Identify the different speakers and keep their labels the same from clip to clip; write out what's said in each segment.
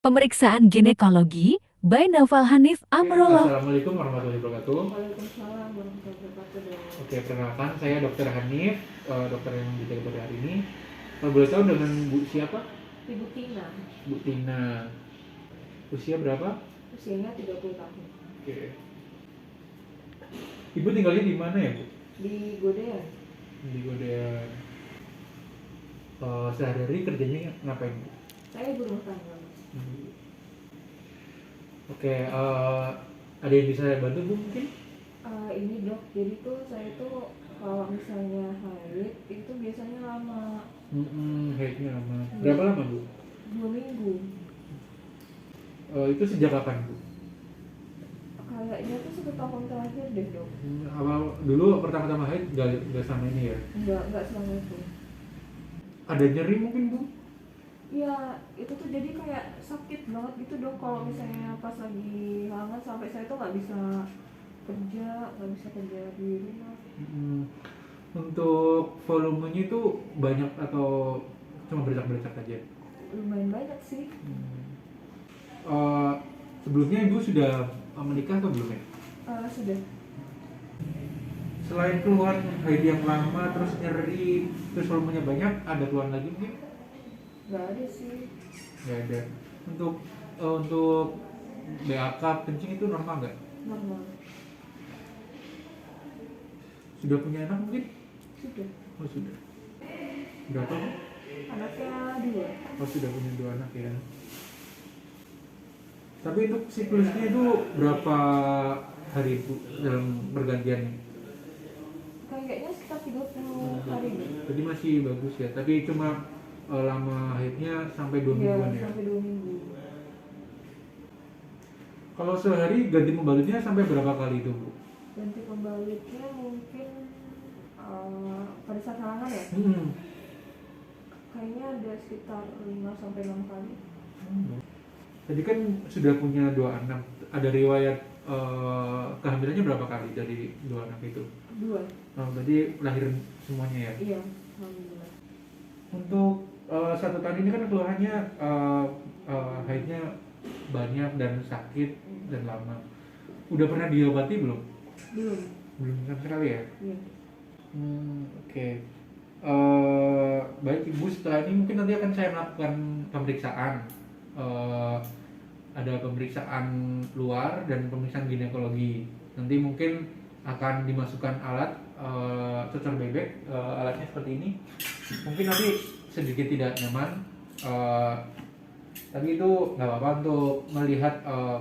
Speaker 1: Pemeriksaan ginekologi by Naufal Hanif Amrullah.
Speaker 2: Assalamualaikum warahmatullahi wabarakatuh.
Speaker 3: Waalaikumsalam warahmatullahi wabarakatuh.
Speaker 2: Oke, perkenalkan saya Dokter Hanif, dokter yang dijaga pada hari ini. Kalau boleh tahu dengan Bu siapa?
Speaker 3: Ibu Tina,
Speaker 2: Bu Tina. Usia berapa?
Speaker 3: usianya 30 tahun.
Speaker 2: Oke. Ibu tinggalnya di mana ya, Bu?
Speaker 3: Di Godean,
Speaker 2: Di Godean. Sehari-hari kerjanya ngapain, Bu?
Speaker 3: saya ibu rumah tangga.
Speaker 2: Oke, ada yang bisa saya bantu, Bu, mungkin?
Speaker 3: Ini dok, jadi tuh saya tuh kalau misalnya haid itu biasanya lama,
Speaker 2: Haidnya lama. Berapa lama, Bu?
Speaker 3: 2 minggu.
Speaker 2: Itu sejak kapan, Bu?
Speaker 3: Kayaknya tuh 1 tahun terakhir deh dok.
Speaker 2: Awal dulu pertama-tama haid nggak sama ini ya?
Speaker 3: Enggak selama itu.
Speaker 2: Ada nyeri mungkin, Bu?
Speaker 3: Ya itu tuh jadi kayak sakit banget gitu dok kalau misalnya pas lagi hangat sampai saya tuh nggak bisa kerja di rumah.
Speaker 2: Untuk volumenya itu banyak atau cuma bercak-bercak aja?
Speaker 3: Lumayan banyak sih.
Speaker 2: Eh, Sebelumnya Ibu sudah menikah atau belum ya?
Speaker 3: Sudah.
Speaker 2: Selain keluhan haid yang lama, terus nyeri, terus volumenya banyak, ada keluhan lagi mungkin?
Speaker 3: Nggak ada sih.
Speaker 2: Nggak ada. Untuk BAK kencing itu normal nggak?
Speaker 3: Normal.
Speaker 2: Sudah punya anak mungkin?
Speaker 3: Sudah.
Speaker 2: Oh sudah. Berapa, Bu?
Speaker 3: Anaknya 2.
Speaker 2: Oh sudah punya 2 anak ya. Tapi untuk siklusnya itu berapa hari, Bu, dalam bergantian?
Speaker 3: Kayaknya sekitar 30 hari deh.
Speaker 2: Jadi masih bagus ya. Tapi cuma lama haidnya sampai 2
Speaker 3: Iya,
Speaker 2: mingguan ya.
Speaker 3: sampai 2 minggu.
Speaker 2: Kalau sehari ganti pembalutnya sampai berapa kali itu, Bu?
Speaker 3: Ganti pembalutnya mungkin pada saat halangan ya. Kayaknya ada sekitar 5 sampai 6 kali.
Speaker 2: Tadi kan sudah punya 2 anak. Ada riwayat kehamilannya berapa kali dari 2 anak itu?
Speaker 3: 2.
Speaker 2: Berarti lahir semuanya ya?
Speaker 3: Iya, alhamdulillah.
Speaker 2: Untuk 1 tahun ini kan keluhannya haidnya banyak dan sakit dan lama. Udah pernah diobati belum?
Speaker 3: Belum.
Speaker 2: Belum sama sekali ya?
Speaker 3: Iya.
Speaker 2: Oke. Baik Ibu, setelah ini mungkin nanti akan saya melakukan pemeriksaan. Ada pemeriksaan luar dan pemeriksaan ginekologi. Nanti mungkin akan dimasukkan alat cocor bebek, alatnya seperti ini. Mungkin nanti sedikit tidak nyaman, tapi itu nggak apa-apa untuk melihat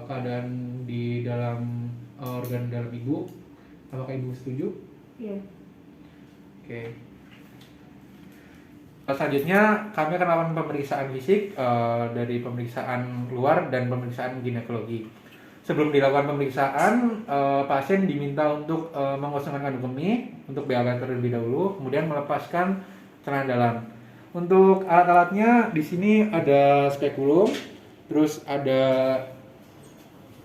Speaker 2: keadaan di dalam organ dalam ibu. Apakah Ibu setuju?
Speaker 3: Iya.
Speaker 2: Oke. Selanjutnya kami akan melakukan pemeriksaan fisik dari pemeriksaan luar dan pemeriksaan ginekologi. Sebelum dilakukan pemeriksaan, pasien diminta untuk mengosongkan kandung kemih untuk BAK terlebih dahulu, kemudian melepaskan celana dalam. Untuk alat-alatnya di sini ada spekulum, terus ada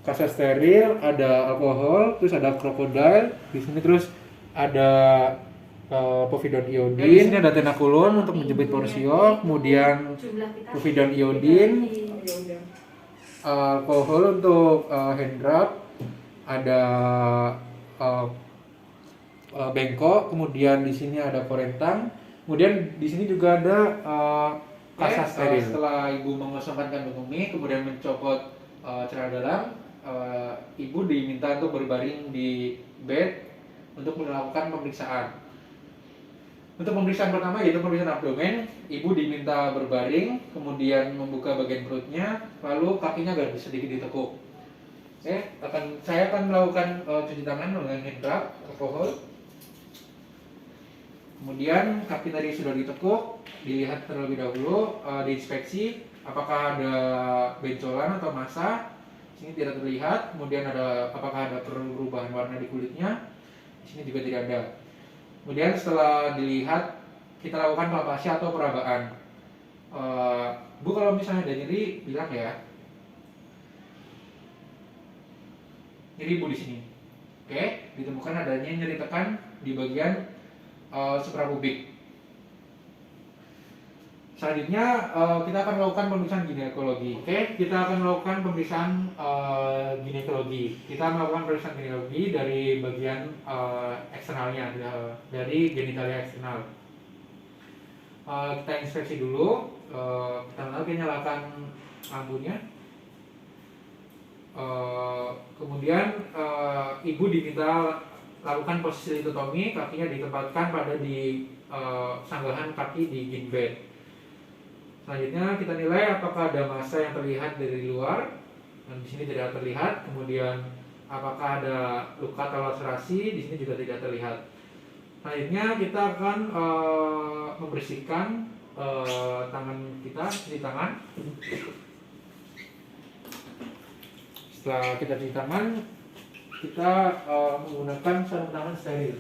Speaker 2: kaset steril, ada alkohol, terus ada krokodil di sini, terus ada povidone iodin. Di sini ada tenakulum untuk menjepit porsio, kemudian povidone iodin, alkohol untuk hand drop, ada bengkok, kemudian di sini ada korentang, kemudian di sini juga ada kaset steril. Setelah ibu mengosongkan kandung kemih, kemudian mencopot celana dalam, ibu diminta untuk berbaring di bed untuk melakukan pemeriksaan. Untuk pemeriksaan pertama yaitu pemeriksaan abdomen, ibu diminta berbaring, kemudian membuka bagian perutnya, lalu kakinya agak sedikit ditekuk. Saya akan melakukan cuci tangan dengan hand rub, alkohol. Kemudian kaki tadi sudah ditekuk, dilihat terlebih dahulu, diinspeksi apakah ada bencolan atau massa. Sini tidak terlihat. Kemudian apakah ada perubahan warna di kulitnya. Di sini juga tidak ada. Kemudian setelah dilihat, kita lakukan palpasi atau perabaan. Bu, kalau misalnya ada nyeri, bilang ya. Nyeri Bu di sini. Oke, ditemukan adanya nyeri tekan di bagian suprapubik. Selanjutnya kita akan melakukan pemeriksaan ginekologi. Oke, kita akan melakukan pemeriksaan ginekologi. Kita melakukan pemeriksaan ginekologi dari bagian eksternalnya, dari genitalia eksternal. Kita inspeksi dulu. Pertama kita nyalakan lampunya. Kemudian ibu diminta lakukan posisi litotomi, kakinya ditempatkan pada di sanggahan kaki di gin bed. Selanjutnya kita nilai apakah ada massa yang terlihat dari luar, dan di sini tidak terlihat. Kemudian apakah ada luka atau laserasi, di sini juga tidak terlihat. Selanjutnya kita akan membersihkan tangan kita, cuci tangan. Setelah kita cuci tangan, kita menggunakan sarung tangan steril.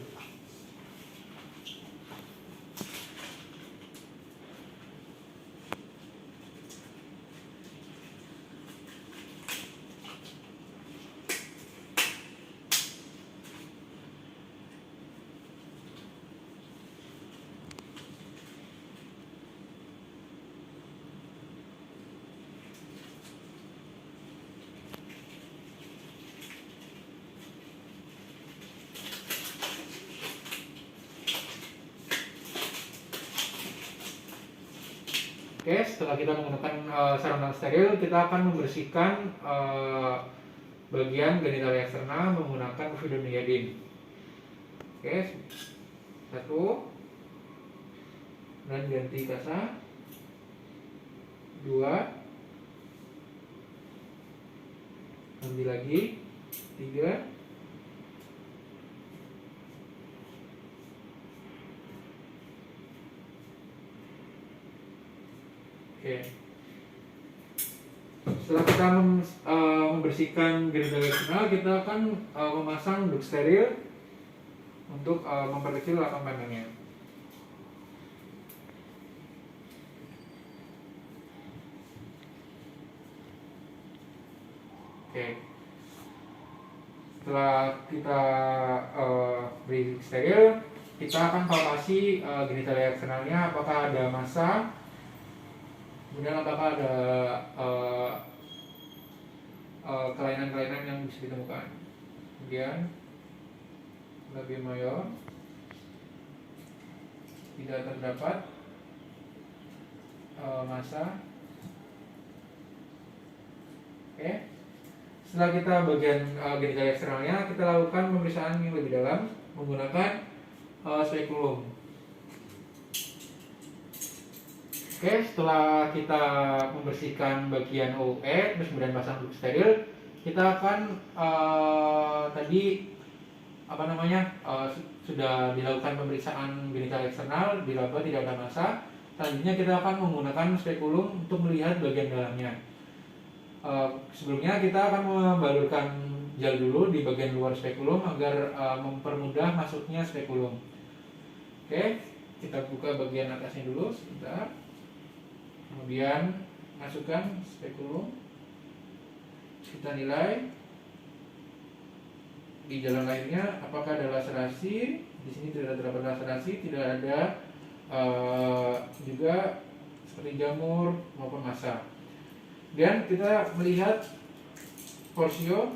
Speaker 2: Oke, setelah kita menggunakan sarung tangan steril, kita akan membersihkan bagian genitalia eksternal menggunakan fluidoniadin. Oke, satu, dan ganti kasa, dua, ganti lagi, tiga, oke. Setelah kita membersihkan genitalia eksternal, kita akan memasang duk steril untuk memperkecil lapang pandangnya. Oke. Setelah kita beri steril, kita akan palpasi genitalia eksternalnya apakah ada massa. Kemudian apakah ada kelainan-kelainan yang bisa ditemukan. Kemudian labia major tidak terdapat massa. Oke. Setelah kita bagian genitalia eksternalnya, kita lakukan pemeriksaan yang lebih dalam menggunakan spekulum. Oke, setelah kita membersihkan bagian OE, terus kemudian pasang duk steril, kita akan sudah dilakukan pemeriksaan genitalia eksternal, diraba tidak ada massa. Selanjutnya kita akan menggunakan spekulum untuk melihat bagian dalamnya. Sebelumnya kita akan membalurkan gel dulu di bagian luar spekulum agar mempermudah masuknya spekulum. Oke, kita buka bagian atasnya dulu sebentar. Kemudian masukkan spekulum, kita nilai di jalan lainnya apakah ada laserasi. Di sini tidak terdapat laserasi, tidak ada juga seperti jamur maupun massa. Dan kita melihat porsio.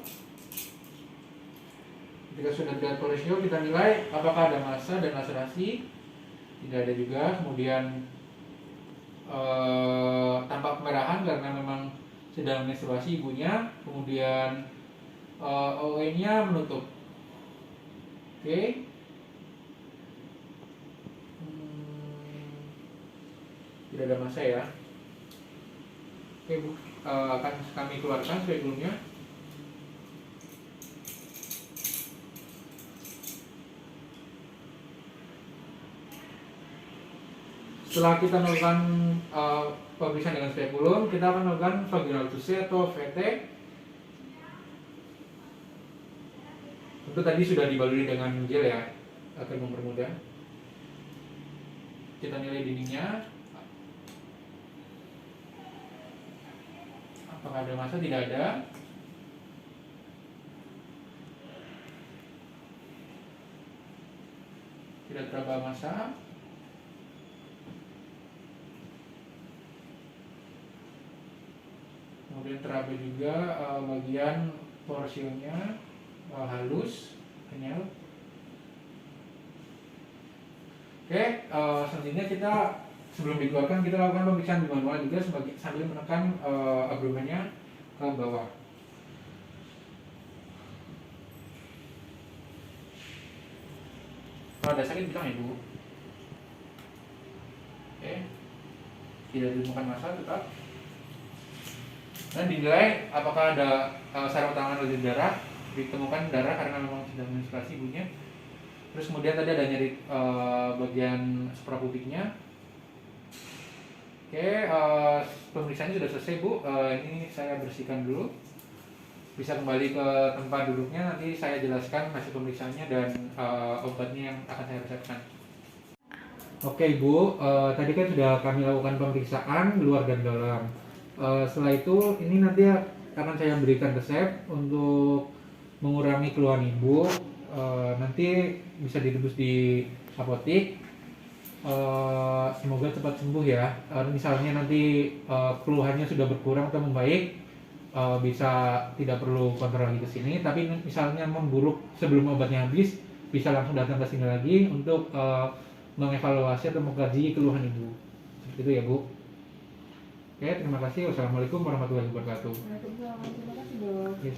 Speaker 2: Ketika sudah terlihat porsio, kita nilai apakah ada massa dan laserasi, tidak ada juga. Kemudian tampak kemerahan karena memang sedang menstruasi ibunya. Kemudian OE-nya menutup. Oke. Tidak ada massa ya. Oke, akan kami keluarkan spekulumnya. Setelah kita melakukan pemeriksaan dengan spekulum, kita akan melakukan vaginal touche atau VT. Tentu tadi sudah dibaluri dengan gel ya, akan mempermudah. Kita nilai dindingnya. Apakah ada massa? Tidak ada. Tidak terdapat massa. kemudian teraba juga bagian porsionya halus, kenyal. Oke, selanjutnya kita sebelum dikeluarkan kita lakukan pemeriksaan manual juga sambil menekan abdomennya ke bawah. Kalau ada sakit bilang ibu. Oke, tidak ditemukan masalah tetap. Dan dinilai apakah ada saraf tangan atau darah, ditemukan darah karena memang sedang menstruasi ibunya. Terus kemudian tadi ada nyeri bagian suprapubiknya. Oke, pemeriksaannya sudah selesai Bu. Ini saya bersihkan dulu. Bisa kembali ke tempat duduknya, nanti saya jelaskan hasil pemeriksaannya dan obatnya yang akan saya resepkan. Oke Ibu, tadi kan sudah kami lakukan pemeriksaan luar dan dalam. Setelah itu ini nanti akan saya berikan resep untuk mengurangi keluhan Ibu. Nanti bisa ditebus di apotik. Semoga cepat sembuh ya. Misalnya nanti keluhannya sudah berkurang atau membaik, bisa tidak perlu kontrol lagi ke sini. Tapi misalnya memburuk sebelum obatnya habis, bisa langsung datang ke sini lagi untuk mengevaluasi atau mengkaji keluhan Ibu. Seperti itu ya Bu. Oke, terima kasih. Wassalamualaikum warahmatullahi wabarakatuh.
Speaker 3: Waalaikumsalam. Terima kasih dok.
Speaker 2: Ya,